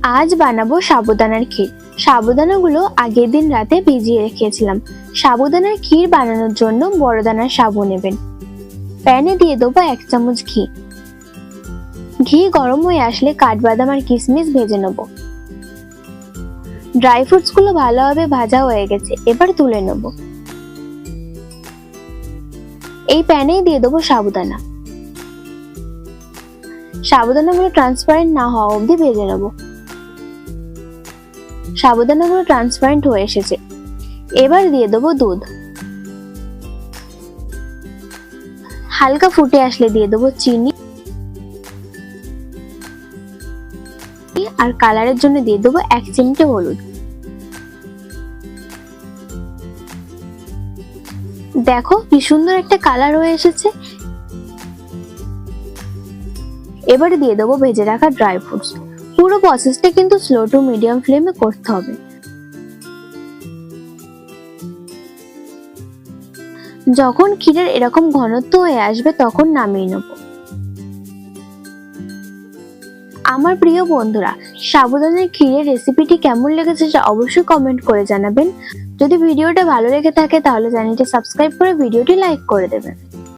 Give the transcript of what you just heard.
আজ বানাবো সাবুদানার ক্ষীর। সাবুদানাগুলো আগের দিন রাতে ভিজিয়ে রেখেছিলাম। সাবুদানার ক্ষীর বানানোর জন্য বড় দানার সাবু নেবেন। প্যানে দিয়ে দেবো 1 চামচ ঘি। ঘি গরম হয়ে আসলে কাঠবাদাম আর কিশমিশ ভেজে নেব। ড্রাই ফ্রুটস গুলো ভালোভাবে ভাজা হয়ে গেছে, এবার তুলে নেব। এই প্যানেই দিয়ে দেবো সাবুদানা। সাবুদানাগুলো ট্রান্সপারেন্ট না হওয়া অবধি ভেজে নেব। সাবুদানাগুলো ট্রান্সপারেন্ট হয়ে এসেছে, এবার দিয়ে দেবো দুধ। হালকা ফুটে আসলে দিয়ে দেবো চিনি আর কালারের জন্য দিয়ে দেবো 1 চিমটে হলুদ। দেখো কি সুন্দর একটা কালার হয়ে এসেছে। এবারে দিয়ে দেবো ভেজে রাখা ড্রাই ফ্রুটস। পুরো প্রসেসটা কিন্তু স্লো টু মিডিয়াম ফ্লেমে করতে হবে। যখন ক্ষীরের এরকম ঘনত্ব হয়ে আসবে তখন নামিয়ে নেব। আমার প্রিয় বন্ধুরা, সাবুদানার ক্ষীরের রেসিপিটি কেমন লেগেছে সেটা অবশ্যই কমেন্ট করে জানাবেন। যদি ভিডিওটা ভালো লেগে থাকে তাহলে চ্যানেলটি সাবস্ক্রাইব করে ভিডিওটি লাইক করে দেবেন।